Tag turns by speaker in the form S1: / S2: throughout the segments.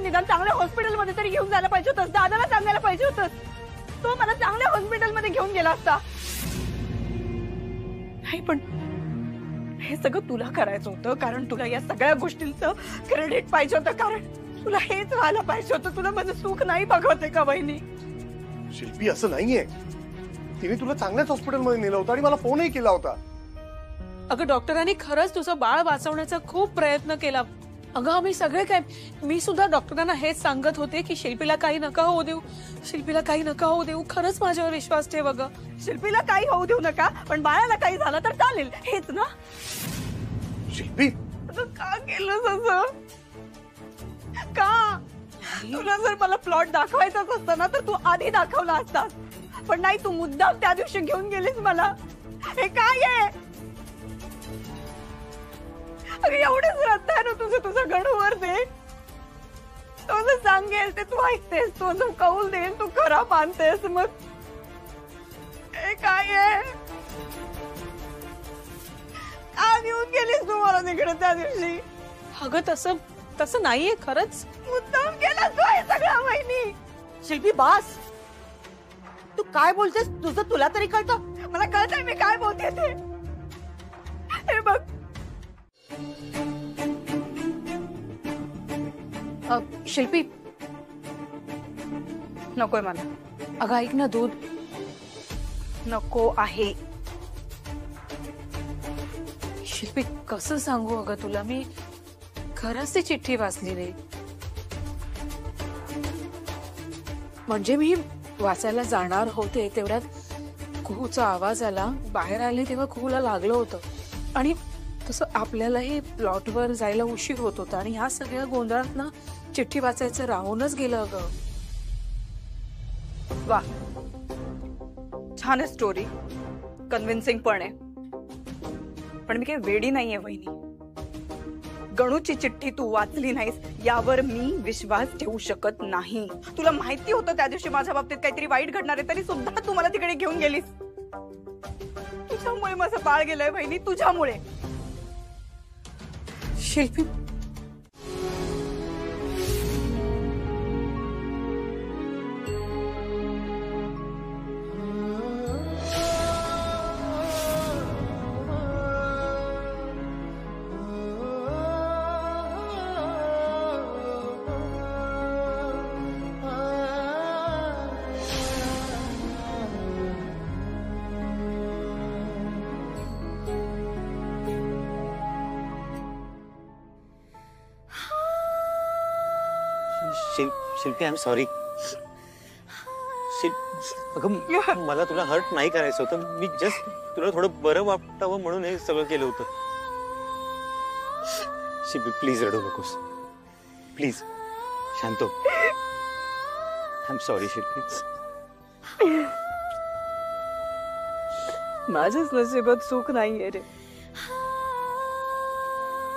S1: निदान चांगल्या हॉस्पिटलमध्ये तरी घेऊन जायला पाहिजे होतंस, दादाला सांगायला पाहिजे होतंस. तो मला चांगल्या हॉस्पिटलमध्ये घेऊन गेला असता. नाही पण हे सगळं तुला करायचं होतं, कारण तुला या सगळ्या गोष्टींचं क्रेडिट पाहिजे होतं, कारण तुला हेच व्हायला पाहिजे होतं. तुला माझं सुख नाही बघवते का वहिनी?
S2: शिल्पी असं नाहीये, तिने तुला चांगल्याच हॉस्पिटलमध्ये नेलं होतं आणि मला फोनही केला होता.
S3: अगं डॉक्टरांनी खरंच तुझं बाळ वाचवण्याचा खूप प्रयत्न केला. अगं आम्ही सगळे काय, मी सुद्धा डॉक्टरांना हेच सांगत होते की शिल्पीला काही नका होऊ देऊ, शिल्पीला काही नका होऊ देऊ. खरंच माझ्यावर विश्वास ठेव. अगं
S1: शिल्पीला काही होऊ देऊ नका, पण बाळाला काही झालं तर चालेल, हेच ना?
S2: शिल्पी
S1: का केलंस असं? का? तुला जर मला प्लॉट दाखवायचाच असता ना तर तू आधी दाखवला असतास, पण नाही, तू मुद्दाम त्या दिवशी घेऊन गेलीस मला. हे काय आहे? अरे एवढे श्रद्धा आहे ना तुझं गणूवर दे. तो जर सांगेल ते तू ऐकतेस, तो जो कौल देईल तू खरा मानतेस. मग हे काय आहे? आज येऊन गेलीस तू मला तिकडे त्या दिवशी.
S3: अगं तसं नाहीये, खरंच
S1: मुद्दाम केलास तू हे सगळं वहिनी.
S4: शिल्पी बास, तू काय बोलतेस? तुझं तुला तरी कळतं?
S1: मला कळतंय मी काय बोलते ते. हे बघ
S3: शिल्पी,
S1: नकोय मला.
S3: अगं ऐक ना, दूध
S1: नको आहे.
S3: शिल्पी कसं सांगू अगं तुला, मी खरंच ती चिठ्ठी वाचली नाही. म्हणजे मी वाचायला जाणार होते तेवढ्यात कुहूचा आवाज आला. बाहेर आले तेव्हा कुहूला लागलं होतं आणि तसं आपल्यालाही प्लॉटवर जायला उशीर होत होता आणि ह्या सगळ्या गोंधळात ना चिठ्ठी वाचायचं राहूनच गेलं. अगं
S1: वा, छान आहे स्टोरी, कन्व्हिन्सिंग पण आहे, पण मी काही वेडी नाहीये वहिनी. गणूची चिठ्ठी तू वाचली नाहीस यावर मी विश्वास ठेवू शकत नाही. तुला माहिती होतं त्या दिवशी माझ्या बाबतीत काहीतरी वाईट घडणार आहे, तरी सुद्धा तू मला तिकडे घेऊन गेलीस. तुझ्यामुळे माझं बाळ गेलंय वहिनी, तुझ्यामुळे.
S3: शिल्पी
S5: शिल्पी, आय एम सॉरी. अगं मला तुला हर्ट नाही करायचं होतं, मी जस्ट तुला थोडं बरं वाटावं म्हणून हे सगळं केलं होतं. शिल्पी प्लीज रडू नकोस, प्लीज शांत हो. आय एम सॉरी शिल्पी.
S1: माझ्याच नशिबात सुख नाहीये रे.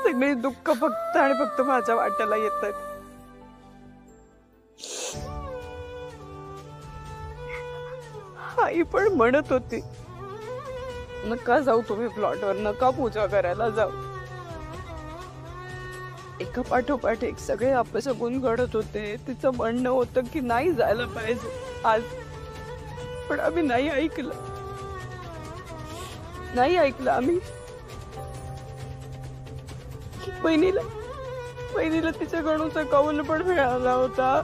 S1: सगळे दुःख फक्त आणि फक्त माझ्या वाट्याला येत आहेत. आई पण म्हणत होती नका जाऊ तुम्ही प्लॉटवर, नका पूजा करायला जाऊ. एका पाठोपाठ एक सगळे अपशगुन घडत होते. तिचं म्हणणं होतं की नाही जायला पाहिजे आज, पण आम्ही नाही ऐकलं आम्ही. बहिणीला तिच्या गणूचा कौल पण मिळाला होता.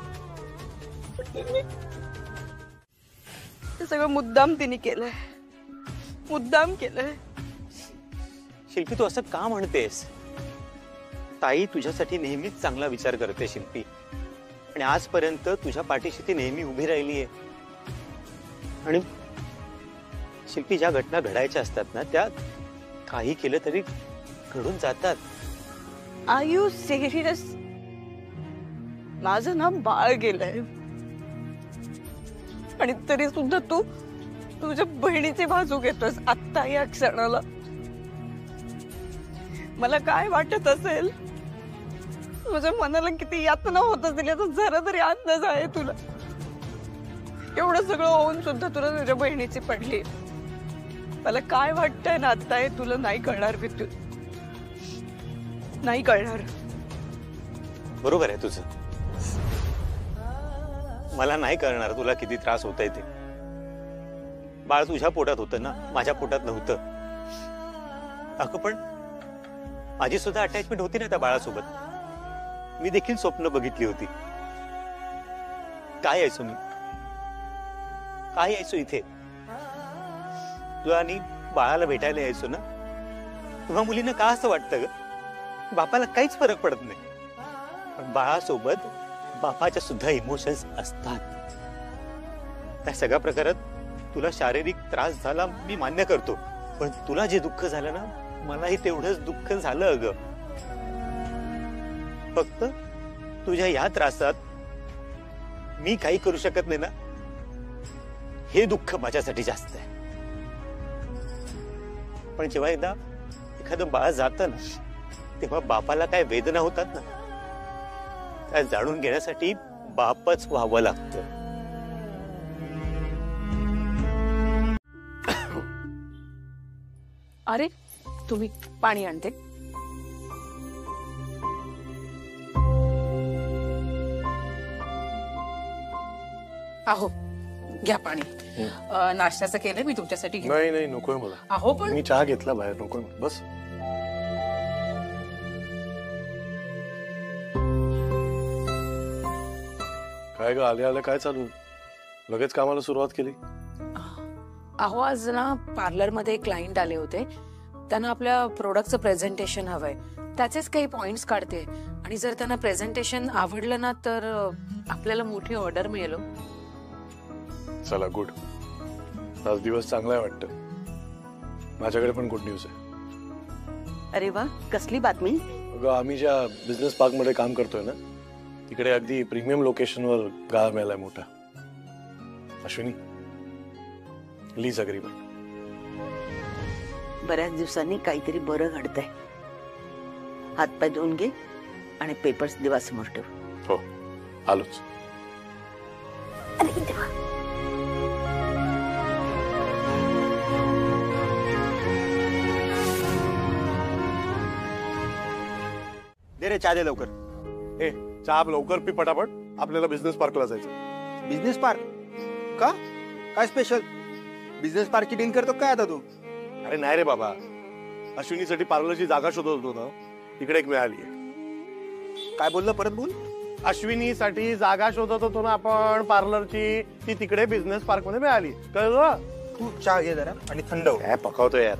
S1: ते सगळं मुद्दाम तिने केलंय, मुद्दाम केलंय.
S5: शिल्पी तू असं का म्हणतेस? ताई तुझ्यासाठी नेहमीच चांगला विचार करते शिल्पी, आणि आजपर्यंत तुझ्या पाठीशी ती नेहमी उभी राहिलीये. आणि शिल्पी ज्या घटना घडायच्या असतात ना त्या काही केलं तरी घडून जातात.
S1: Are you serious? माझं ना बाळ गेलंय आणि तरी सुद्धा तू तुझ्या बहिणीची बाजू घेतोस आत्ता या क्षणाला. मला काय वाटत असेल, माझ्या मनाला किती यातना होत असेल याचा जरा तरी अंदाज आहे तुला? एवढं सगळं होऊन सुद्धा तुला तुझ्या बहिणीची पडली. मला काय वाटतंय ना आता हे तुला नाही कळणार विद्युत, नाही कळणार.
S5: बरोबर आहे तुझं. मला नाही कळणार तुला किती त्रास होतोय ते. बाळ तुझ्या पोटात होतं ना, माझ्या पोटात नव्हतं. अगं पण माझी सुद्धा अटॅचमेंट होती ना त्या बाळासोबत. मी देखील स्वप्न बघितली होती. काय यायचो मी, काय यायचो इथे तुला आणि बाळाला भेटायला यायचो ना. तेव्हा मुलींना का असं वाटतं ग, बापाला काहीच फरक पडत नाही, पण बाळासोबत बापाच्या सुद्धा इमोशन्स असतात. त्या सगळ्या प्रकारात तुला शारीरिक त्रास झाला मी मान्य करतो, पण तुला जे दुःख झालं ना, मलाही तेवढंच दुःख झालं अगं. फक्त तुझ्या या त्रासात मी काही करू शकत नाही ना, हे दुःख माझ्यासाठी जास्त आहे. पण जेव्हा एकदा एखादं बाळ जातं ना, तेव्हा बापाला काय वेदना होतात ना, त्या जाणून घेण्यासाठी बापच व्हावं लागतं.
S3: अरे तुम्ही पाणी आणते. अहो घ्या पाणी. नाश्त्याचं केलंय मी तुमच्यासाठी.
S2: नाही नाही नकोय मला.
S3: अहो पण
S2: मी चहा घेतला बाहेर, नकोय बस. काय ग आले आले काय चालू, लगेच कामाला सुरुवात केली?
S3: अहो आज ना पार्लर मध्ये क्लायंट आले होते, त्यांना आपल्या प्रोडक्टचं प्रेझेंटेशन हवंय, त्याचेच काही पॉइंट्स काढते. आणि जर त्यांना प्रेझेंटेशन आवडलं ना तर आपल्याला मोठी ऑर्डर मिळेल.
S2: चला गुड, आज दिवस चांगला आहे वाटतं. माझ्याकडे पण गुड न्यूज आहे.
S4: अरे वा, कसली बातमी?
S2: अगं आम्ही ज्या बिझनेस पार्क मध्ये काम करतोय ना, तिकडे अगदी प्रीमियम लोकेशनवर गाळा मिळालाय मोठा. Ashwini, lease agreement.
S4: बऱ्याच दिवसांनी काहीतरी बरं घडतंय. हातपाय धुवून घे आणि पेपर्स दिवासमोर ठेव.
S2: हो आलोच.
S4: अरे देवा.
S6: दे रे चहा दे लवकर.
S2: ए चहा लवकर पी पटापट, आपल्याला बिझनेस पार्कला जायचं.
S6: बिझनेस पार्क का? काय स्पेशल? बिझनेस पार्कची डील करतो काय आता तू?
S2: अरे नाही रे बाबा, अश्विनीसाठी पार्लरची जागा शोधत होतो ना, तिकडे एक मिळाली.
S6: काय बोललं, परत बोल.
S2: अश्विनीसाठी जागा शोधत होतो ना आपण पार्लरची, ती तिकडे बिझनेस पार्क मध्ये मिळाली. कळलं?
S6: तू चहा घे जरा आणि थंड हो.
S2: काय पकवतो यार.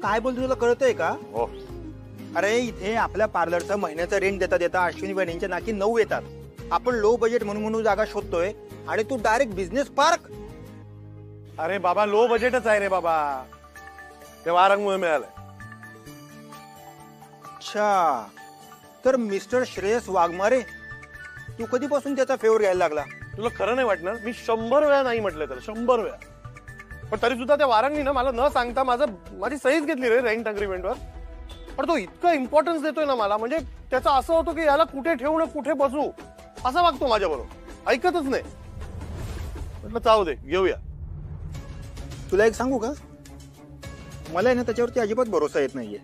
S6: काय बोलतो तुला कळतंय का?
S2: हो.
S6: अरे इथे आपल्या पार्लरचं महिन्याचं रेंट देता देता अश्विनी बहिणींच्या नाकी 9 येतात. आपण लो बजेट म्हणून जागा शोधतोय आणि तू डायरेक्ट बिझनेस पार्क.
S2: अरे बाबा लो बजेटच आहे रे बाबा, ते वारंगमुळे मिळालंय.
S6: अच्छा, तर मिस्टर श्रेयस वाघमारे, तू कधीपासून त्याचा फेवर घ्यायला लागला?
S2: तुला खरं नाही वाटणार, मी 100 वेळा नाही म्हटलं त्याला, 100 वेळा. पण तरी सुद्धा त्या वारंगनी ना मला न सांगता माझी सहीच घेतली रे रेंट अग्रीमेंटवर. पण तो इतका इम्पॉर्टन्स देतोय ना मला, म्हणजे त्याचा असं होतं की याला कुठे ठेवू ना कुठे बसू, असं वागतो माझ्या बरोबर, ऐकतच नाही. म्हटलं चालू दे, घेऊया.
S6: तुला एक सांगू का, मला आहे ना त्याच्यावरती अजिबात भरोसा येत नाहीये.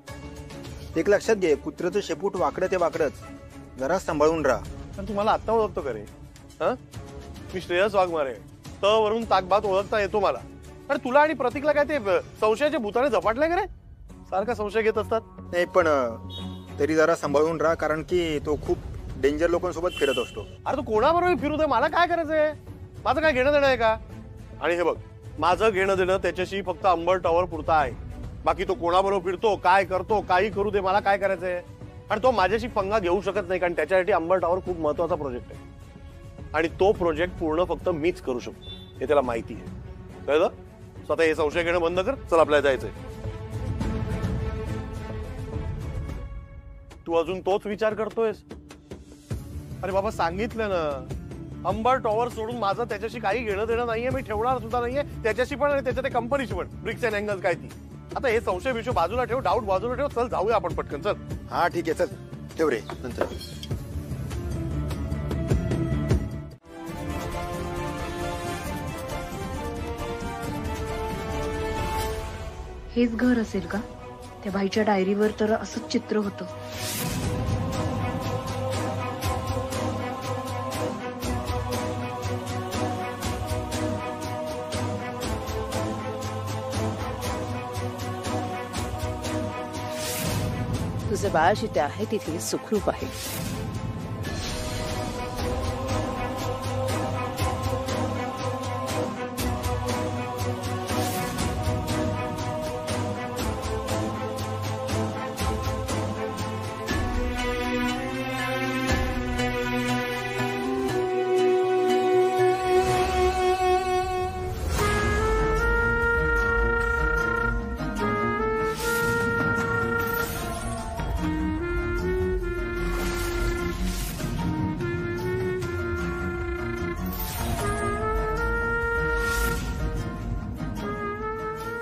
S6: एक लक्षात घे, कुत्र्याचं शेपूट वाकडं ते वाकडच, जरा सांभाळून राहा.
S2: पण तुम्हाला आत्ता ओळखतो का रे? हा, मी श्रेयस वाघमारे, त वरून ताकभात ओळखता येतो मला. अरे तुला आणि प्रतीकला काय ते संशयाचे भूताने झपाटले का रे? सारखा संशय घेत असतात.
S6: नाही पण तरी जरा सांभाळून राहा, कारण की तो खूप डेंजर लोकांसोबत फिरत असतो.
S2: अरे तू कोणाबरोबर फिरू दे, मला काय करायचंय? माझं काय घेणं देणं आहे का? आणि हे बघ, माझं घेणं देणं त्याच्याशी फक्त अंबर टॉवर पुरता आहे. बाकी तो कोणाबरोबर फिरतो, काय करतो, काही करू दे, मला काय करायचंय? आणि तो माझ्याशी पंगा घेऊ शकत नाही, कारण त्याच्यासाठी अंबर टॉवर खूप महत्वाचा प्रोजेक्ट आहे. आणि तो प्रोजेक्ट पूर्ण फक्त मीच करू शकतो, हे त्याला माहिती आहे. कळलं? स्वतः हे संशय घेणं बंद कर. चल आपल्याला जायचंय. तू अजून तोच विचार करतोयस? अरे बाबा सांगितलं ना, अंबर टॉवर सोडून माझं त्याच्याशी काही घेणं देणं नाहीये, मी ठेवणार सुद्धा नाहीये त्याच्याशी पण आणि त्याच्या त्या कंपनीशी पण. ब्रिक्स अँड अँगल्स काय ती. आता हे संशय विषय बाजूला ठेव, डाऊट बाजूला ठेव, चल जाऊया आपण पटकन. चल.
S6: हा ठीक आहे, चल ठेव रे, नंतर.
S7: हेच घर असेल का? त्या बाईच्या डायरीवर तर असंच चित्र होतं.
S4: तुझं बाळ जिथे आहे तिथे सुखरूप आहे.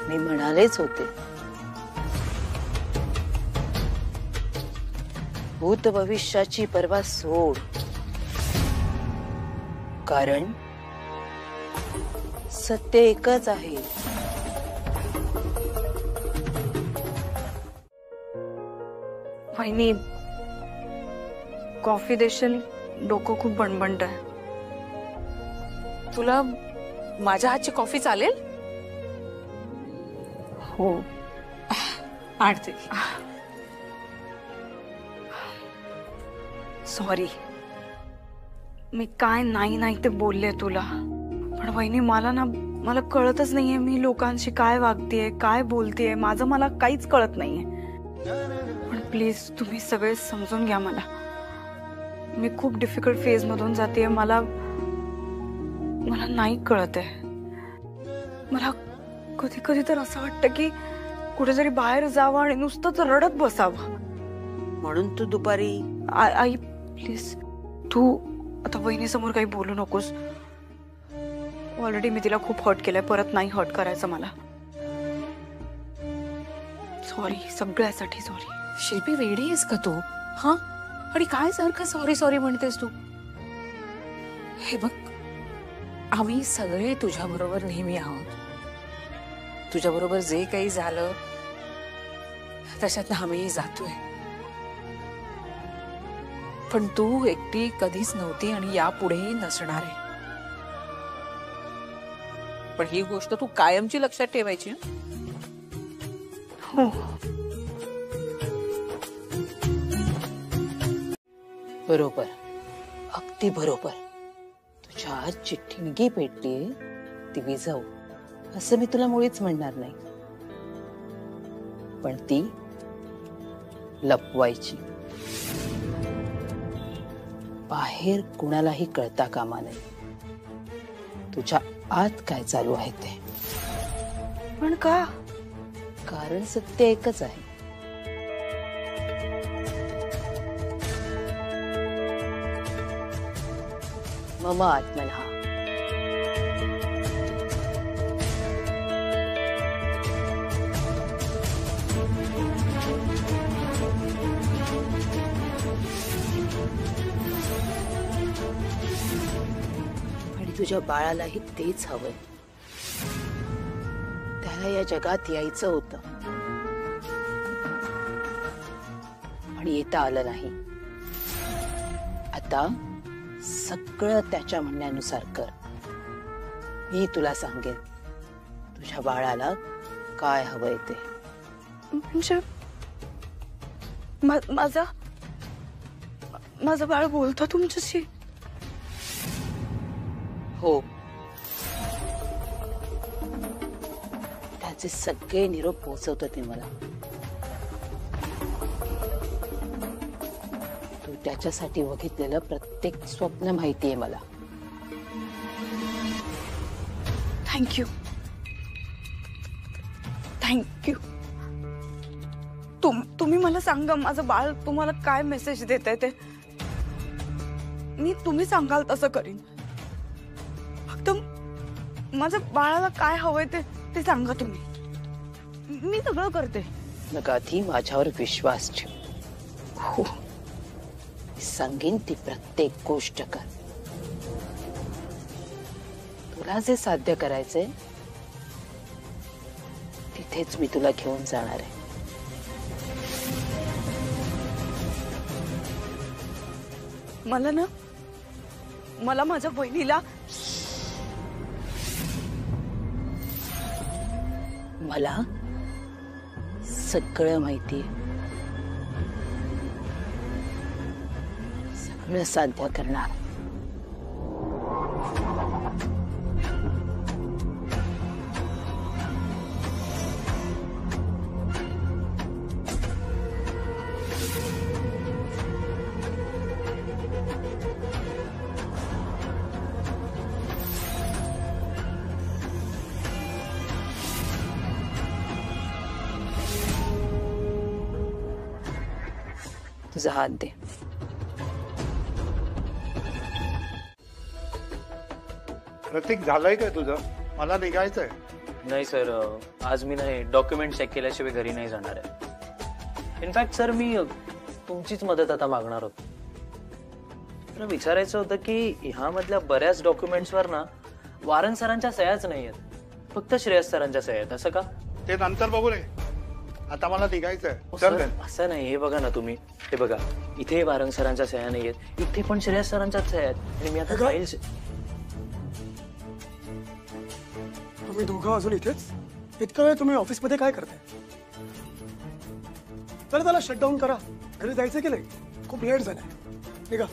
S4: मी म्हणालेच होते, भूत भविष्याची पर्वा सोड, कारण सत्य एकच आहे.
S1: वहिनी, कॉफी देशील? डोकं खूप बणबणत आहे.
S3: तुला माझ्या हातची कॉफी चालेल?
S1: हो.
S3: आणते.
S1: सॉरी, मी काय नाही ते बोलले तुला. पण वहिनी, मला कळतच नाहीये मी लोकांशी काय वागतेय, काय बोलतेय. मला काहीच कळत नाहीये. पण प्लीज तुम्ही सगळे समजून घ्या मला. मी खूप डिफिकल्ट फेज मधून जाते. मला नाही कळत आहे. मला कधी कधी तर असं वाटतं की कुठेतरी बाहेर जावं आणि नुसतंच रडत बसावं.
S4: म्हणून तू दुपारी
S1: आई प्लीज, तू आता वहिनी समोर काही बोलू नकोस. ऑलरेडी मी तिला खूप हर्ट केलंय. परत नाही हर्ट करायचं मला. सॉरी, सगळ्यासाठी सॉरी.
S3: शिल्पी, वेडी आहेस का तू? हा, आणि काय सारखं सॉरी सॉरी म्हणतेस तू? हे बघ, आम्ही सगळे तुझ्या बरोबर नेहमी आहोत. तुझ्या बरोबर जे काही झालं त्याच्यात आम्हीही जातोय. पण तू एकटी कधीच नव्हती आणि यापुढेही नसणार आहे. पण ही गोष्ट तू कायमची लक्षात ठेवायची.
S1: हो.
S4: बरोबर, अगदी बरोबर. तुझ्या चिठ्ठी पेटली ती विझव असं मी तुला मुळीच म्हणणार नाही. पण ती लपवायची. बाहेर कुणालाही कळता कामा नये तुझ्या आत काय चालू आहे ते.
S1: पण का?
S4: कारण सत्य एकच आहे. मम आत्मनः. आणि तुझ्या बाळालाही तेच हवंय. त्याला या जगात यायचं होतं पण येता आलं नाही. आता सगळं त्याच्या म्हणण्यानुसार कर. मी तुला सांगेन तुझ्या बाळाला काय हवंय ते.
S1: म्हणजे माझं बाळ बोलतं तुमच्याशी?
S4: हो, त्याचे सगळे निरोप पोहोचवतो ते मला. तू त्याच्यासाठी बघितलेलं प्रत्येक स्वप्न माहितीये मला.
S1: थँक्यू. तुम्ही मला सांगा, माझं बाळ तुम्हाला काय मेसेज देत आहे ते. तुम्ही सांगाल तसं करीन. फक्त माझ्या बाळाला काय हवंय ते सांगा तुम्ही. मी सगळं करते.
S4: मग आधी माझ्यावर विश्वास ठेव.
S1: हो,
S4: सांगेन ती प्रत्येक गोष्ट कर. तुला जे साध्य करायचंय तिथेच मी तुला घेऊन जाणार आहे.
S1: मला माझ्या बहिणीला
S4: मला सगळं माहितीये. सगळं साध्य करणार. तुझा हात दे.
S6: प्रतीक, झालंय काय तुझं? मला निघायचंय.
S8: नाही सर, आज मी नाही डॉक्युमेंट चेक केल्याशिवाय घरी नाही जाणार आहे. इनफॅक्ट सर, मी तुमचीच मदत आता मागणार होतो. मला विचारायचं होतं की ह्यामधल्या बऱ्याच डॉक्युमेंट्सवर ना वारंग सरांच्या सह्याच नाही आहेत, फक्त श्रेयस सरांच्या सह्या आहेत. असं का?
S6: ते नंतर बघू नये, आता मला निघायचंय.
S8: सर, असं नाही. हे बघा ना तुम्ही, हे बघा, इथे वारंग सरांच्या सह्या नाही आहेत, इथे पण श्रेयस सरांच्याच सह्या आहेत. आणि मी आता फाईल्स.
S9: तुम्ही दोघं अजून इथेच? इतका वेळ तुम्ही ऑफिसमध्ये काय करताय? चला त्याला शटडाऊन करा. घरी जायचं की नाही? खूप लेट झालाय. निघा.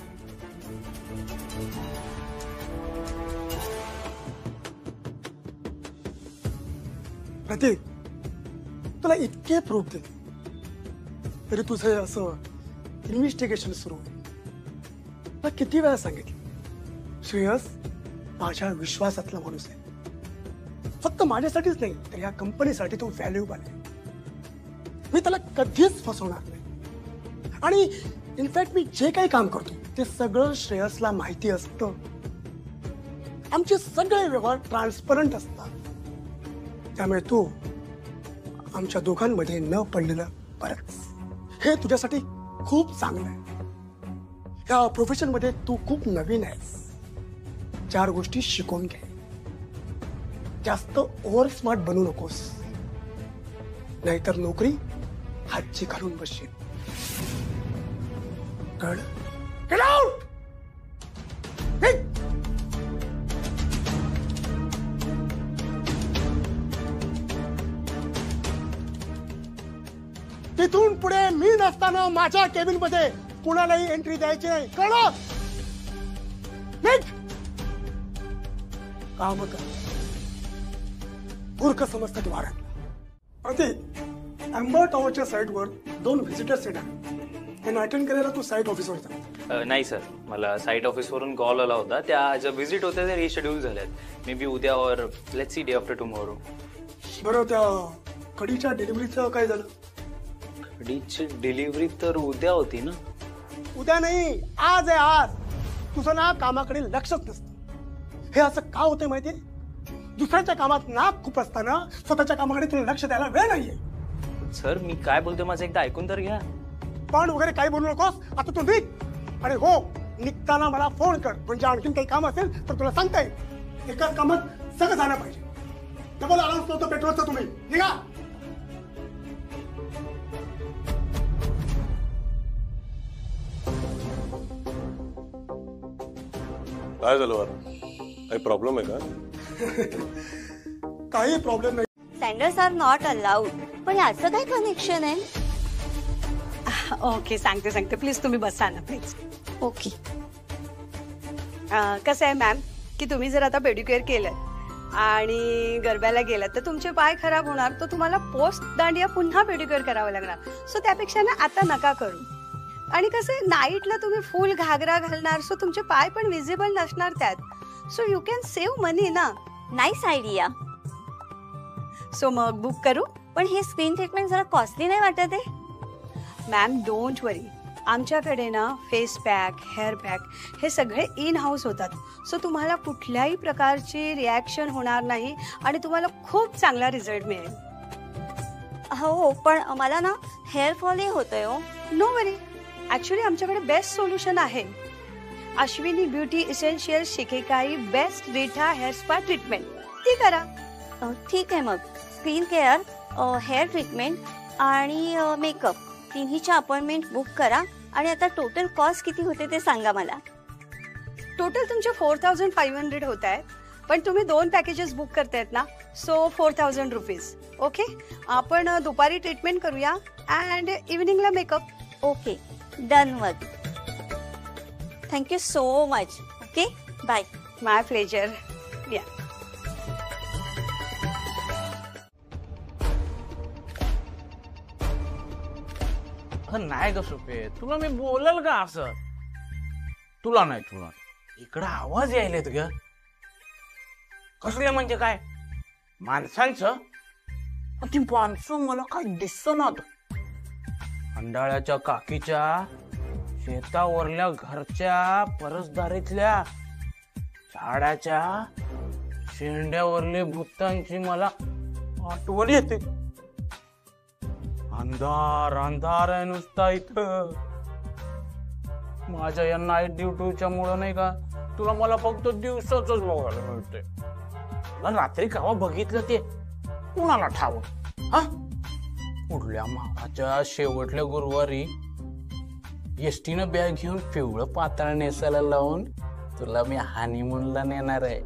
S9: प्रतीक, तुला इतके प्रूफ दे तरी तुझं हे असं इन्व्हेस्टिगेशन सुरू आहे. तुला किती वेळा सांगितलं, श्रेयस माझ्या विश्वासातला माणूस आहे. फक्त माझ्यासाठीच नाही तर या कंपनीसाठी तो व्हॅल्युएबल आहे. मी त्याला कधीच फसवणार नाही. आणि इनफॅक्ट मी जे काही काम करतो ते सगळं श्रेयसला माहिती असतं. आमचे सगळे व्यवहार ट्रान्सपरंट असतात. त्यामुळे तू आमच्या दोघांमध्ये न पडलेलं बरंच. हे तुझ्यासाठी खूप चांगलं आहे. या प्रोफेशन मध्ये तू खूप नवीन आहेस. 4 गोष्टी शिकून घे. जास्त ओव्हर स्मार्ट बनू नकोस, नाहीतर नोकरी हातची घालून बसशील. कळलं? Get out! Hey! तिथून पुढे मी नसताना माझ्या केबिन मध्ये कुणालाही एंट्री द्यायची नाही. कळलं? काम कर. मूर्ख समजतात वारंगला. प्रतीक, अँबर टॉवरच्या साईटवर 2 व्हिजिटर्स येणार. त्यांना अटेंड करायला तू साईट ऑफिसवर जा.
S8: नाही सर, मला साईट ऑफिसवरून कॉल आला होता. त्या ज्या व्हिजिट होत्या त्या रिशेड्यूल झाल्यात. मे बी उद्या और let's see day after tomorrow.
S9: बरं, त्या कडीच्या डिलिव्हरीचं काय झालं?
S8: कडीची डिलिव्हरी तर उद्या होती ना?
S9: उद्या नाही, आज आहे. आज तुझं ना कामाकडे लक्षच नसतं. हे असं का होतंय माहितीये? दुसऱ्याच्या कामात नाक खूप असताना स्वतःच्या कामाकडे तुला लक्ष द्यायला वेळ नाहीये.
S8: सर, मी काय बोलतोय माझं एकदा ऐकून तर घ्या.
S9: पण वगैरे काही बोलू नकोस. आता तू निघ. आणि हो, निघताना मला फोन कर. म्हणजे आणखीन काही काम असेल तर तुला सांगता येईल. एकाच कामात सगळं झालं पाहिजे. डबल अलाउन्स नव्हतं पेट्रोलचं. तुम्ही निघा.
S2: काय झालं वारं? काही प्रॉब्लेम आहे का?
S9: काही प्रॉब्लेम नाही.
S10: Sanders are not allowed. पण याचं काय कनेक्शन आहे?
S1: ओके, सांगते. प्लीज तुम्ही बसा ना प्लीज.
S10: ओके.
S1: कसं आहे मॅम की तुम्ही जर आता पेडिक्युअर केलं आणि गरब्याला गेलात तर तुमचे पाय खराब होणार. तर तुम्हाला पोस्ट दांडिया पुन्हा पेडिक्युअर करावं लागणार. सो त्यापेक्षा ना आता नका करू. आणि कसं नाईटला तुम्ही फुल घागरा घालणार, सो तुमचे पाय पण विजिबल नसणार त्यात. सो यू कॅन सेव्ह मनी ना.
S10: Nice idea.
S1: सो मग बुक करू?
S10: पण हे स्क्रीन ट्रीटमेंट जरा कॉस्टली नाही वाटत आहे?
S1: मॅम डोंट वरी, आमच्याकडे ना फेस पॅक, हेअर पॅक हे सगळे इन हाऊस होतात. सो तुम्हाला कुठल्याही प्रकारची रिॲक्शन होणार नाही आणि तुम्हाला खूप चांगला रिझल्ट मिळेल.
S10: हो, पण मला ना हेअर फॉलही होतोय. हो,
S1: नो वरी. ॲक्च्युली आमच्याकडे बेस्ट सोल्युशन आहे. Ashwini beauty essential shikakai best reetha hair spa treatment. ती करा.
S10: ठीक आहे. मग स्किन केअर, हेअर ट्रीटमेंट आणि मेकअप तिन्हीच्या अपॉइंटमेंट बुक करा. आणि आता टोटल कॉस्ट किती होते ते सांगा मला.
S1: टोटल तुमचे 4500 होत आहेत. पण तुम्ही 2 पॅकेजेस बुक करतायत ना, सो 4000 रुपीज. ओके, आपण दुपारी ट्रीटमेंट करूया अँड इव्हिनिंगला मेकअप.
S10: Okay, done. मग thank you so much. Okay bye.
S1: My pleasure. या.
S11: नाही ग सुपे, तुला मी बोलल का असं? तुला नाही इकडं आवाज यायलेत ग. कसले म्हणजे काय? माणसांचं? ती माणसं मला काय दिसनात. अंडाळ्याच्या काकीच्या, शेतावरल्या घरच्या परसदारीतल्या, झाडाच्या शेंड्यावरले भूतांची मला आठवण येते. अंधार अंधार आहे नुसता इथं. माझ्या या नाईट ड्युटीच्या मुळे नाही का तुला मला फक्त दिवसाच बघायला मिळते. तुला रात्री केव्हा बघितलं ते कुणाला ठाव? हा, पुढल्या माहाच्या शेवटल्या गुरुवारी एसटीनं बॅग घेऊन पिवळं पातळ नेसायला लावून तुला मी हनीमूनला नेणार आहे.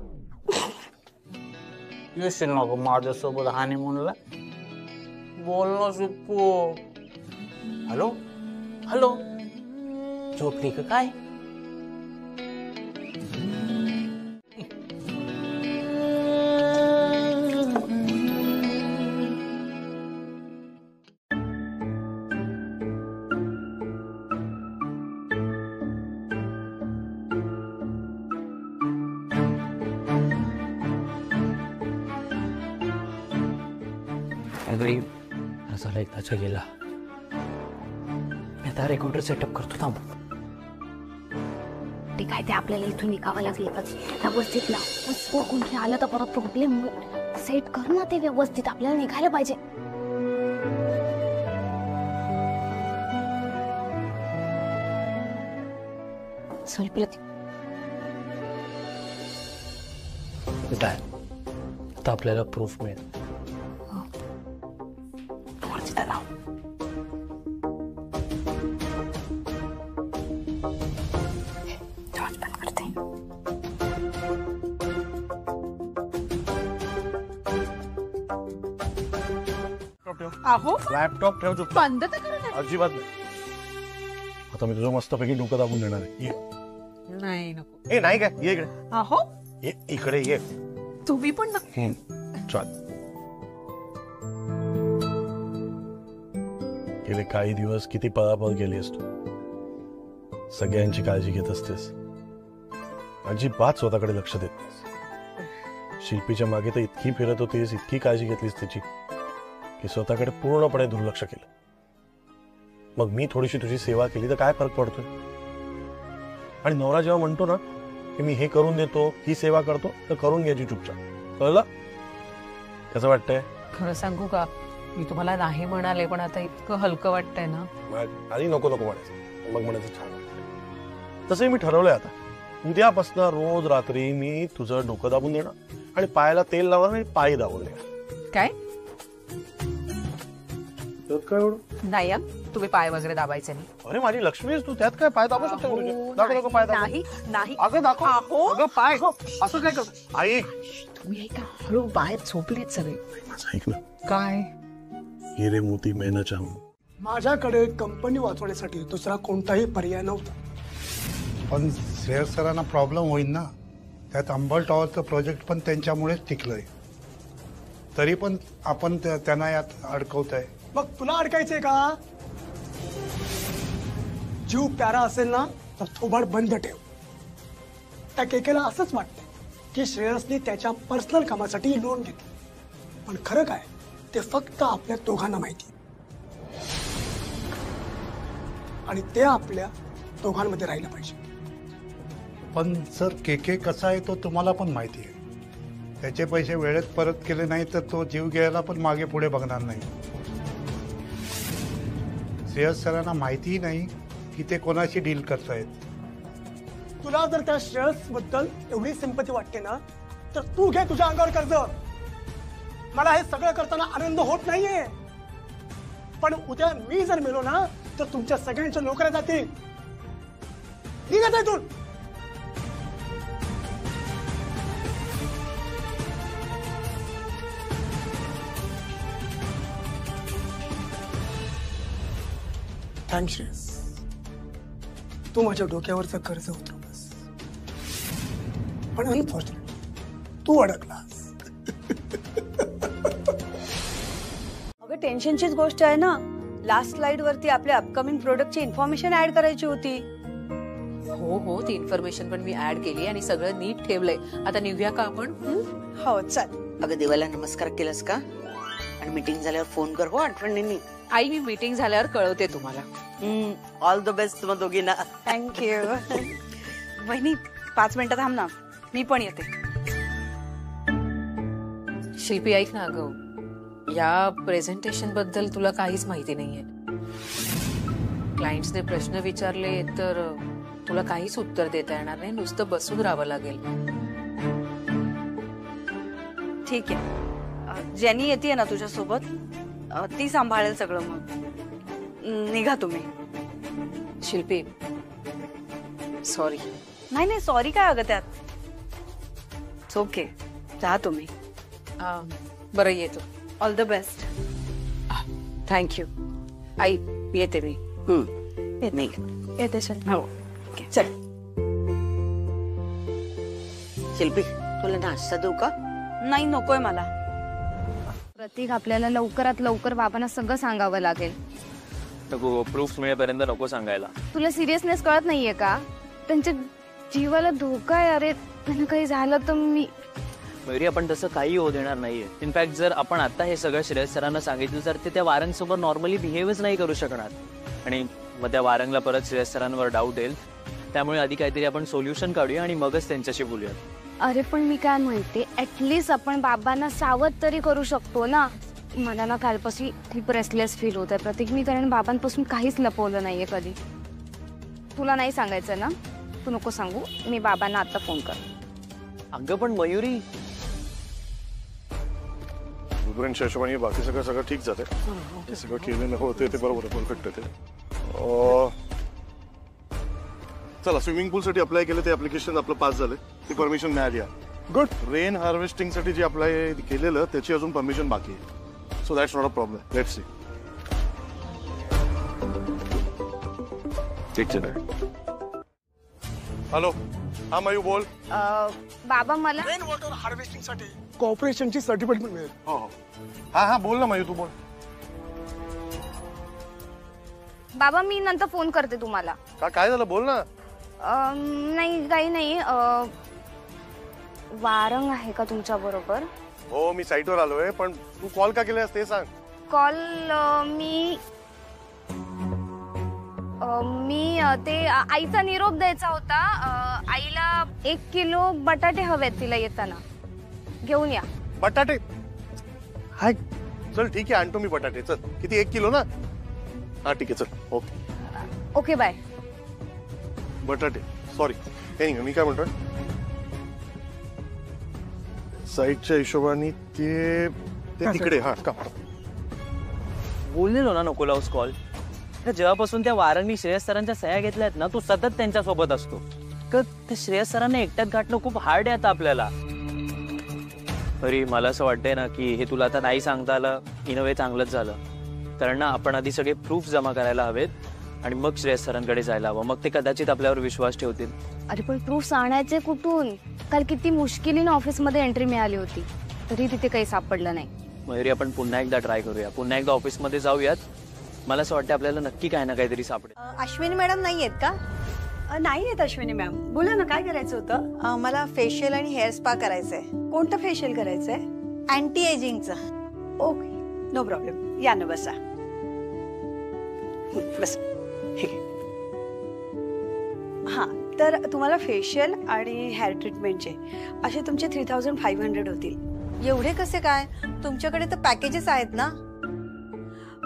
S11: येशील नको माझ्यासोबत हनीमूनला? बोल ना सुप्पू. हॅलो हॅलो, झोपली का काय?
S8: झाला एकदाचा गेला. मी आता रेकॉर्डर सेटअप करतो. थांब.
S7: ठीक आहे, ते आपल्याला इथून निघावं लागेल. व्यवस्थित ना, कोणी आलं तर परत प्रॉब्लेम. सेट कर ना ते व्यवस्थित, आपल्याला निघायला पाहिजे. Sorry please.
S8: आता आपल्याला प्रूफ मिळेल.
S1: अहो
S2: लॅपटॉप ठेव.
S1: बंद तर करू.
S2: अजिबात नाही. आता मी तुझं मस्तपैकी डोकं दाबून देणार आहे. ये.
S1: नाही नको.
S2: ए नाही काय, ये इकडे.
S1: अहो
S2: ये इकडे ये.
S1: तुम्ही पण ना.
S2: चल. गेले काही दिवस किती पळापळ केलीस तू. सगळ्यांची काळजी घेत असतेस, अजिबात स्वतःकडे लक्ष देत नाहीस. शिल्पीच्या मागे तर इतकी फिरत होतीस, इतकी काळजी घेतलीस त्याची, की स्वतःकडे पूर्णपणे दुर्लक्ष केलं. मग मी थोडीशी तुझी सेवा केली तर काय फरक पडतोय? आणि नवरा जेव्हा म्हणतो ना की मी हे करून देतो, ही सेवा करतो, तर करून घ्यायची चुपचाप. कळलं? कसं वाटतंय?
S3: खरं सांगू का, मी तुम्हाला नाही म्हणाले, पण आता इतकं हलकं वाटतंय ना.
S2: आधी नको नको म्हणायचं, मग म्हणायचं छान वाटतंय. तसंही मी ठरवलंय आता, उद्यापासून रोज रात्री मी तुझं डोकं दाबून देणार आणि पायाला तेल लावणार आणि पाय दाबून देणार.
S3: काय
S2: काय एवढं?
S3: नाही, तुम्ही पाय वगैरे दाबायचे नाही.
S2: अरे माझी लक्ष्मी आहेस तू, त्यात काय? पाय दाबू शकतो. दाखव नको पाय दाबू.
S1: नाही नाही.
S2: अगं दाखव. अगं पाय. असं काय करतो? आई
S3: तुम्ही ऐका, हळू बाहेर झोपलेत सगळे.
S2: माझं ऐक ना.
S3: काय?
S2: हिरे मोती मैं न चाहूं.
S9: माझ्याकडे कंपनी वाचवण्यासाठी दुसरा कोणताही पर्याय नव्हता.
S12: पण श्रेयस सरांना प्रॉब्लेम होईल ना. त्यात अंबल टॉवरचं प्रोजेक्ट पण त्यांच्यामुळेच टिकलंय. तरी पण आपण त्यांना यात अडकवतोय.
S9: मग तुला अडकायचंय का? जीव प्यारा असेल ना तर थोबाड बंद ठेव. त्या केकेला असंच वाटतं की श्रेयसने त्याच्या पर्सनल कामासाठी लोन घेतलं, पण खरं काय ते फक्त आपल्या दोघांना माहिती, आणि ते आपल्या दोघांमध्ये राहिलं पाहिजे.
S12: पण सर केके कसा आहे तो तुम्हाला पण माहिती आहे. त्याचे पैसे वेळेत परत केले नाही तर तो जीव घ्यायला पण मागे पुढे बघणार नाही. श्रेयस सरांना माहितीही नाही की ते कोणाशी डील करतायत.
S9: तुला जर त्या श्रेयस बद्दल एवढी सिंपती वाटते ना तर तू घे तुझ्या अंगावर कर्ज. मला हे सगळं करताना आनंद होत नाहीये, पण उद्या मी जर मेलो ना तर तुमच्या सगळ्यांच्या नोकऱ्या जातील. निघत आहे तू. थँक्स. तू माझ्या डोक्यावरचं कर्ज उतरव. पण अनफॉर्च्युनेट तू अडकलास.
S10: अगं टेन्शनचीच गोष्ट आहे ना. लास्ट स्लाइड वरती आपल्या अपकमिंग प्रोडक्टची इन्फॉर्मेशन ऍड करायची होती.
S3: हो हो, ती इन्फॉर्मेशन पण मी ऍड केली आणि सगळं नीट ठेवलंय. आता निघूया का आपण?
S10: हो चल.
S4: अगं देवाला नमस्कार केलास का? आणि मीटिंग झाल्यावर फोन कर हो आठवणींनी.
S3: आई मी मीटिंग झाल्यावर कळवते तुम्हाला.
S4: ऑल द बेस्ट तुम्हा दोघींना.
S10: थँक्यू.
S1: वहिनी 5 मिनिटं थांब ना, मी पण येते.
S3: शिल्पी ऐक ना अगं, या प्रेझेंटेशन बद्दल तुला काहीच माहिती नाहीये. क्लायंट्सने प्रश्न विचारले तर तुला काहीच उत्तर देता येणार नाही, नुसतं बसून राहावं लागेल.
S1: ठीक आहे, जेनी येते ना तुझ्यासोबत, ती सांभाळेल सगळं. मग निघा तुम्ही.
S3: शिल्पी सॉरी.
S1: नाही नाही, सॉरी काय अगं त्यात. ओके, जा तुम्ही.
S3: बरं येतो.
S1: All the best.
S3: थँक्यू. आई येते मी.
S1: येते चल. हो चल.
S4: शिल्पी तुला नाश्ता देऊ का?
S1: नाही नकोय मला.
S7: प्रतीक आपल्याला लवकरात लवकर बाबांना सगळं सांगावं लागेल.
S8: नको, प्रूफ मिळेपर्यंत नको सांगायला.
S7: तुला सिरियसनेस कळत नाहीये का? त्यांच्या जीवाला धोका आहे. अरे त्यांना काही झालं तर मी.
S8: मयुरी आपण तसं काही होऊ देणार नाहीये. इनफॅक्ट जर आपण आता हे सगळं श्रेयस सरांना सांगितलं तर ते त्या वारंगसोबत नॉर्मली बिहेवच नाही करू शकणार आणि मग त्या वारंगला परत श्रेयस सरांवर डाऊट येईल. त्यामुळे आधी काहीतरी आपण सोल्युशन काढूया आणि मगच त्यांच्याशी बोलूया.
S7: अरे पण मी काय म्हणते, ऍटलीस्ट आपण बाबांना सावध तरी करू शकतो ना. मला ना कालपासून खूप रेस्टलेस फील होत आहे प्रतीक. मी कारण बाबांपासून काहीच लपवलं नाहीये कधी. तुला नाही सांगायचं ना, तू नको सांगू. मी बाबांना आता फोन कर.
S8: अगं पण मयुरी,
S2: दुसऱ्यांच्या हिशोबाने बाकी सगळं ठीक जाते. हे सगळं केलेलं होते ते बरोबर आहे, परफेक्ट आहे ते. चला, स्विमिंग पूल साठी अप्लाय केलं, ते ऍप्लिकेशन आपलं पास झालं, ती परमिशन मिळाली आहे. गुड. रेन हार्वेस्टिंग साठी जे अप्लाय केलेलं त्याची अजून परमिशन बाकी आहे. So that's not a problem. Let's see. Hello, हा मयू बोल.
S7: बाबा मला
S9: रेन वॉटर हार्वेस्टिंग साठी कॉर्पोरेशनची सर्टिफिकेट मिळेल.
S2: हो हो, हा बोल ना मयू, तू बोल.
S7: बाबा मी नंतर फोन करते तुम्हाला.
S2: काय झालं, बोल ना.
S7: नाही काही नाही. वारंग आहे का तुमच्या बरोबर?
S2: हो, मी साईटवर आलोय, पण तू कॉल का केलास ते सांग.
S7: कॉल मी ते आईचा निरोप द्यायचा होता. आईला 1 किलो बटाटे हवेत तिला येताना. घेऊन या.
S2: बटाटे? हाय, चल ठीक आहे, आणतो मी बटाटे. चल, किती 1 किलो ना? हा ठीक आहे, चल. Okay
S7: okay bye.
S2: बटाटे, सॉरी. काही नाही, मी काय म्हणतोय, साईटच्या हिशोबाने ते तिकडे. हा का
S8: बोललेलो ना नको लावूस कॉल. जेव्हापासून त्या वारंगनी श्रेयस सरांच्या सह्या घेतल्यात ना, तू सतत त्यांच्या सोबत असतो. तर ते श्रेयस सरांना एकट्यात गाठणं खूप हार्ड आहे आता आपल्याला. तरी मला असं वाटतंय ना की हे तुला आता नाही सांगता आलं, इन वे चांगलंच झालं. कारण ना आपण आधी सगळे प्रूफ जमा करायला हवेत आणि मग श्रेयस सरांकडे जायला हवं. मग ते कदाचित आपल्यावर विश्वास ठेवतील.
S7: अरे पण प्रूफ आणायचे कुठून? काल किती मुश्किलीने ऑफिसमध्ये एंट्री मिळाली होती, तरी तिथे काही सापडलं नाही.
S8: मयुरी आपण पुन्हा एकदा ट्राय करूया, पुन्हा एकदा ऑफिसमध्ये जाऊयात. मला असं वाटतं आपल्याला नक्की काही ना काहीतरी सापडेल.
S10: अश्विनी मॅडम नाही आहेत का?
S1: नाही येत अश्विनी मॅम. बोला ना, काय करायचं होतं?
S10: मला फेशियल आणि हेअर स्पा करायचंय.
S1: कोणतं फेशियल करायचंय?
S10: अँटी एजिंगचं.
S1: Okay, no problem. या ना, बसा. बस. हा, तर तुम्हाला फेशियल आणि हेअर ट्रीटमेंटचे असे तुमचे 3500 होतील.
S10: एवढे कसे काय? तुमच्याकडे तर पॅकेजेस आहेत ना.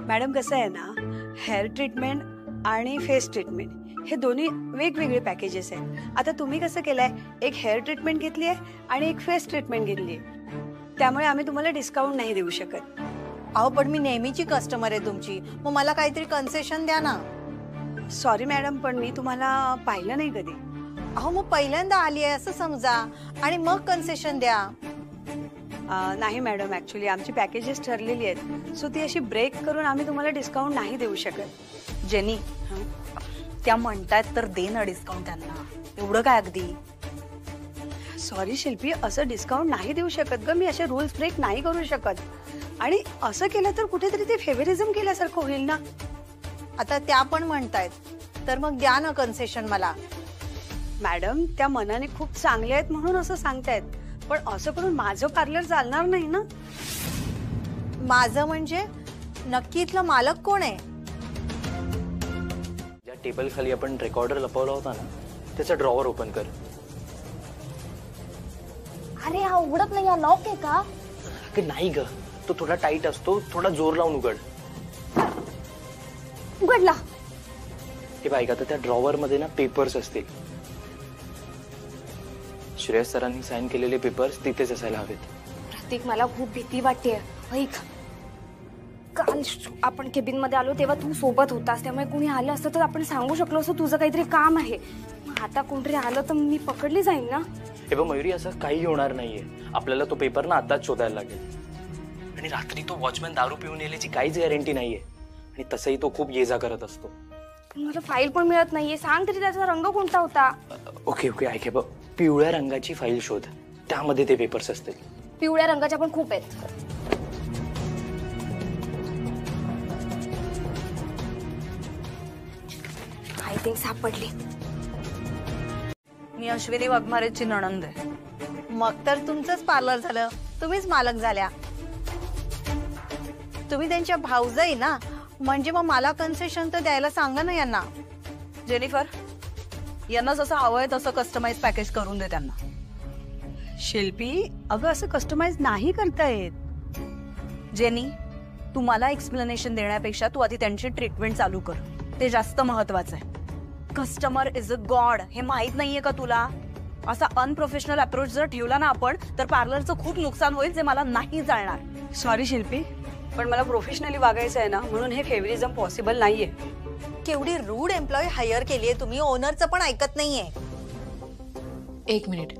S1: मॅडम कसं आहे ना, हेअर ट्रीटमेंट आणि फेस ट्रीटमेंट हे दोन्ही वेगवेगळे पॅकेजेस आहेत. आता तुम्ही कसं केलंय, एक हेअर ट्रीटमेंट घेतली आहे आणि एक फेस ट्रीटमेंट घेतली आहे, त्यामुळे आम्ही तुम्हाला डिस्काउंट नाही देऊ शकत.
S10: अहो पण मी नेहमीची कस्टमर आहे तुमची, मग मला काहीतरी कन्सेशन द्या ना.
S1: सॉरी मॅडम, पण मी तुम्हाला पाहिलं नाही कधी.
S10: अहो मग पहिल्यांदा आली आहे असं समजा आणि मग कन्सेशन द्या.
S1: नाही मॅडम, ऍक्च्युली आमची पॅकेजेस ठरलेली आहेत, सो ती अशी ब्रेक करून आम्ही तुम्हाला डिस्काउंट नाही देऊ शकत.
S13: जेनी, त्या म्हणतायत तर दे ना डिस्काउंट त्यांना. एवढं काय अगदी. सॉरी शिल्पी, असं डिस्काउंट नाही देऊ शकत ग मी. असे रूल्स ब्रेक नाही करू शकत. आणि असं केलं तर कुठेतरी ते फेव्हरिझम केल्यासारखं होईल ना.
S10: आता त्या पण म्हणतायत, तर मग द्या ना कन्सेशन मला.
S13: मॅडम त्या मनाने खूप चांगले आहेत म्हणून असं सांगतायत, पण असं करून माझं पार्लर चालणार नाही ना.
S10: माझं म्हणजे नक्की इथलं मालक कोण आहे?
S8: ज्या टेबल खाली आपण रेकॉर्डर लपवला होता ना, त्याचा ड्रॉवर ओपन कर.
S7: अरे हा उघडत नाही, लॉक आहे का?
S8: नाही ग, तो थोडा टाईट असतो, थोडा जोर लावून उघड.
S7: उघडला.
S8: हे बाईक आता त्या ड्रॉवर मध्ये ना पेपर्स असतील. श्रेयस सरांनी साइन केलेले पेपर्स तिथेच असायला हवेत.
S7: प्रतीक मला खूप भीती वाटते. ऐक, काल आपण केबिन मध्ये आलो तेव्हा तू सोबत होतास, त्यामुळे कोणी आलं असतं तर आपण सांगू शकलो असं तुझं काहीतरी काम आहे. आता कोणतरी आलं तर मी पकडली जाईल ना.
S8: हे बघ मयुरी, असं काही होणार नाहीये. आपल्याला तो पेपर ना आताच शोधायला लागेल. आणि रात्री तो वॉचमॅन दारू पिऊन येण्याची काहीच गॅरंटी नाहीये. आणि तसंही तो खूप ये जा करत असतो.
S7: मला फाईल पण मिळत नाहीये. सांग तरी त्याचा रंग कोणता होता?
S8: ओके ओके, ऐक, बघ, पिवळ्या रंगाची फाईल शोध, त्यामध्ये ते पेपर्स असतील.
S7: पिवळ्या रंगाच्या पण खूप आहेत. आय थिंक सापडली.
S1: मी अश्विनी वाघमारेची नणंद आहे.
S10: मग तर तुमचंच पार्लर झालं, तुम्हीच मालक झाल्या. तुम्ही त्यांच्या भाऊजाई ना, म्हणजे मग मला कन्सेशन तर द्यायला सांगा ना यांना.
S1: जेनिफर, यांना जसं हवंय तसं कस्टमाइज पॅकेज करून दे त्यांना.
S13: शिल्पी अगं असं कस्टमाइज नाही करता येत.
S1: जेनी, तू मला एक्सप्लेनेशन देण्यापेक्षा तू आधी त्यांची ट्रीटमेंट चालू कर, ते जास्त महत्वाचं आहे. कस्टमर इज अ गॉड, हे माहित नाहीये का तुला? असा अनप्रोफेशनल अप्रोच जर ठेवला ना आपण तर पार्लरचं खूप नुकसान होईल, जे मला नाही चालणार.
S13: सॉरी शिल्पी, पण मला प्रोफेशनली वागायचं आहे ना, म्हणून हे फेव्हरिझम पॉसिबल नाहीये.
S10: केवढी रूड एम्प्लॉय हायर केलीये तुम्ही, ओनरचं पण ऐकत नाहीये.
S3: एक मिनिट,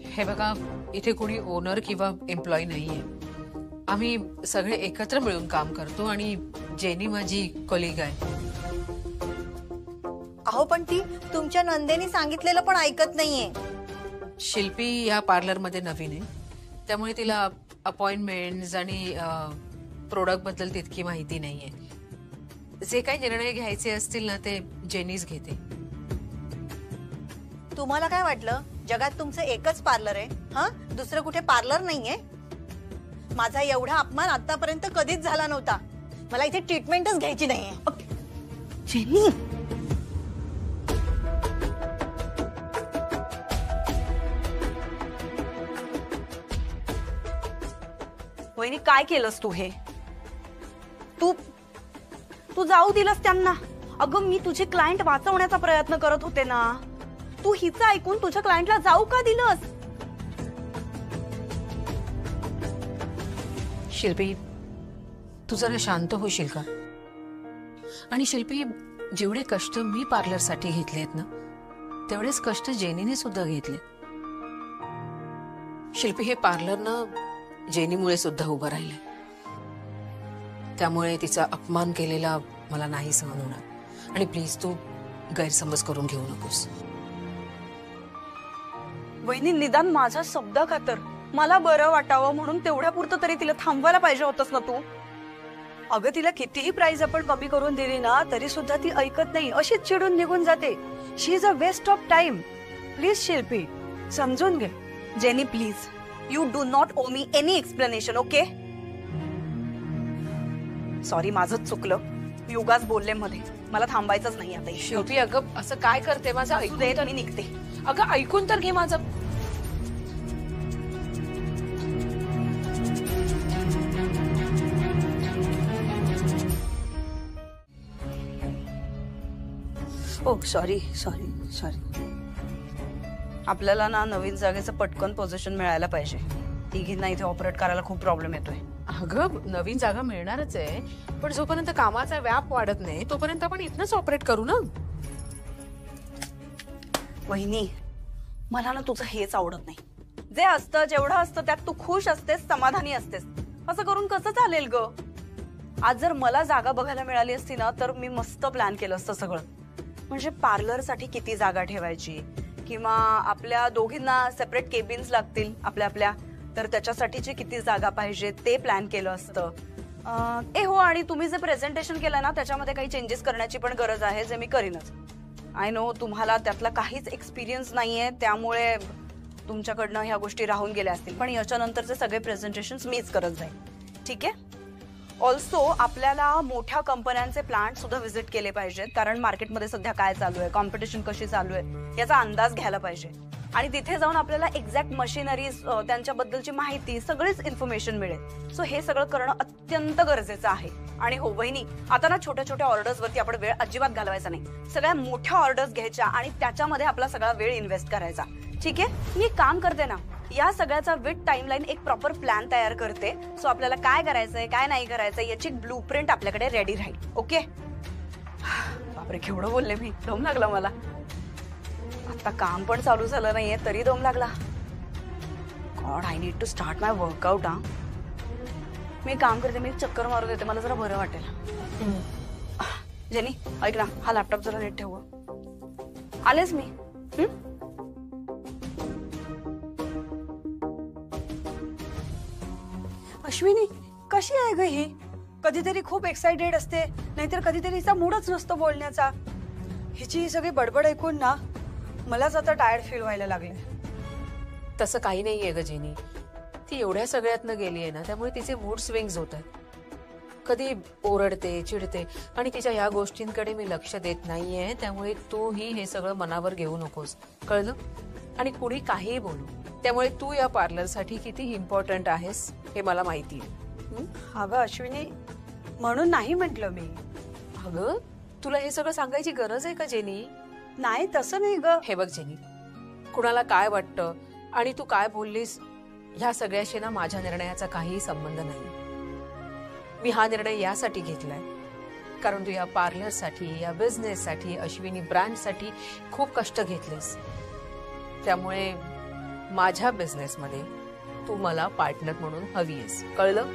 S3: हे बघा, इथे कोणी ओनर किंवा एम्प्लॉय नाहीये. आम्ही सगळे एकत्र मिळून काम करतो आणि जेनी माझी कलिग आहे.
S10: अहो पण ती तुमच्या नंदेनी सांगितलेलं पण ऐकत नाहीये.
S3: शिल्पी या पार्लर मध्ये नवीन आहे, त्यामुळे तिला अपॉइंटमेंट्स आणि प्रोडक्ट बद्दल तितकी माहिती नाहीये. जे काही निर्णय घ्यायचे असतील ना ते जेनीच घेते.
S10: तुम्हाला काय वाटलं जगात तुमचं एकच पार्लर आहे? हा, दुसरं कुठे पार्लर नाहीये? माझा एवढा अपमान आतापर्यंत कधीच झाला नव्हता. मला इथे ट्रीटमेंटच घ्यायची नाहीये.
S13: जेनी,
S1: वहिनी काय केलंस तू? हे तू जाऊ दिलंस त्यांना. अगं मी तुझे क्लायंट वाचवण्याचा प्रयत्न करत होते ना, तू हिचं ऐकून तुझ्या क्लायंटला जाऊ का दिलंस?
S3: शिल्पी, तू जरा शांत होशील का? आणि शिल्पी, जेवढे कष्ट मी पार्लरसाठी घेतलेत ना, तेवढेच कष्ट जेनीने सुद्धा घेतले. शिल्पी, हे पार्लर ना जेनीमुळे सुद्धा उभं राहिलंय. त्यामुळे तिचा अपमान केलेला मला नाही सहन होणार. आणि प्लीज तू गैरसमज करून घेऊ नकोस.
S1: वहिनी, निदान माझा शब्द खातर, मला बरं वाटावं म्हणून तेवढ्या पुरतं तरी तिला थांबवायला पाहिजे होतंस ना तू.
S13: अगं तिला कितीही प्राइस आपण कमी करून दिली ना तरी सुद्धा ती ऐकत नाही, अशीच चिडून निघून जाते. She is a waste of time. Please Shilpi, समजून घे.
S1: Jenny please, you do not owe me any explanation, okay? Sorry, माझंच चुकलं. मी उगाच बोलले मध्ये. मला थांबायचंच नाही आता.
S3: शिल्पी, अगं असं काय करते? माझं ऐकून
S1: दे,
S3: तर
S1: मी निघते.
S3: अगं ऐकून तर घे माझं.
S13: ओ सॉरी सॉरी सॉरी.
S1: आपल्याला ना नवीन जागेचं पटकन पोझिशन मिळायला पाहिजे. तिघींना इथे ऑपरेट करायला खूप प्रॉब्लेम येतोय.
S3: अगं नवीन जागा मिळणारच आहे, पण जोपर्यंत कामाचा व्याप वाढत नाही तोपर्यंत आपण इथनच ऑपरेट करू ना.
S1: वहिनी, मला ना तुझं हेच आवडत नाही. जे असतं, जेवढं असतं त्यात तू खुश असतेस, समाधानी असतेस. असं करून कसं चालेल ग? आज जर मला जागा बघायला मिळाली असती ना तर मी मस्त प्लॅन केलं असतं सगळं. म्हणजे पार्लरसाठी किती जागा ठेवायची, किंवा आपल्या दोघींना सेपरेट केबिन्स लागतील आपल्या आपल्या, तर त्याच्यासाठीची किती जागा पाहिजे ते प्लॅन केलं असतं. हो, आणि तुम्ही जे प्रेझेंटेशन केलं ना त्याच्यामध्ये काही चेंजेस करण्याची पण गरज आहे, जे मी करीनच. आय नो तुम्हाला त्यातला काहीच एक्सपिरियन्स नाहीये, त्यामुळे तुमच्याकडनं ह्या गोष्टी राहून गेल्या असतील, पण याच्यानंतरचे सगळे प्रेझेंटेशन मीच करत जाईन. ठीक आहे. ऑल्सो आपल्याला मोठ्या कंपन्यांचे प्लांट सुद्धा व्हिजिट केले पाहिजेत, कारण मार्केटमध्ये सध्या काय चालू आहे, कॉम्पिटिशन कशी चालू आहे याचा अंदाज घ्यायला पाहिजे. आणि तिथे जाऊन आपल्याला एक्झॅक्ट मशिनरीज, त्यांच्याबद्दलची माहिती, सगळीच इन्फॉर्मेशन मिळेल. सो हे सगळं करणं अत्यंत गरजेचं आहे. आणि हो वहिनी, आता ना छोट्या छोट्या ऑर्डर्सवरती आपण वेळ अजिबात घालवायचा नाही. सगळ्या मोठ्या ऑर्डर्स घ्यायच्या आणि त्याच्यामध्ये आपला सगळा वेळ इन्व्हेस्ट करायचा. ठीक आहे. मी काम करते ना, या सगळ्याचा विथ टाइमलाईन एक प्रॉपर प्लॅन तयार करते. सो आपल्याला काय करायचंय काय नाही करायचंय याची ब्लूप्रिंट आपल्याकडे रेडी राहील. ओके. बापरे, केवढं बोलले मी, दम लागला मला. आता काम पण चालू झालं नाहीये तरी दम लागला. God, I need to start my workout. मी काम करते, मी चक्कर मारून देते, मला जरा बरं वाटेल. जेनी ऐक ना, हा लॅपटॉप जरा नीट ठेव. आलेच मी.
S13: अश्विनी कशी आहे ग ही? कधीतरी खूप एक्साइटेड असते, नाहीतर कधीतरी हिचा मूडच नसतो बोलण्याचा. हिची ही सगळी बडबड ऐकून ना मलाच आता टायर्ड फील व्हायला लागले.
S3: तसं काही नाहीये ग जेनी, ती एवढ्या सगळ्यातनं गेली आहे ना, त्यामुळे तिचे मूड स्विंग्स होत आहेत. कधी ओरडते, चिडते, आणि तिच्या या गोष्टींकडे मी लक्ष देत नाहीये. त्यामुळे तूही हे सगळं मनावर घेऊ नकोस, कळलं? आणि कुणी काहीही बोलू, त्यामुळे तू या पार्लरसाठी किती इम्पॉर्टंट आहेस हे मला माहिती आहे.
S13: अगं अश्विनी, म्हणून नाही म्हटलं मी.
S3: अगं तुला हे सगळं सांगायची गरज आहे का जेनी?
S13: नाही तसं नाही ग.
S3: हे बघ जेनी, कुणाला काय वाटतं आणि तू काय बोललीस ह्या सगळ्याशी ना माझ्या निर्णयाचा काहीही संबंध नाही. मी हा निर्णय यासाठी घेतलाय कारण तू या पार्लरसाठी, या बिझनेससाठी, अश्विनी ब्रँडसाठी खूप कष्ट घेतलेस. त्यामुळे माझ्या बिझनेसमध्ये तू मला पार्टनर म्हणून हवी आहेस, कळलं?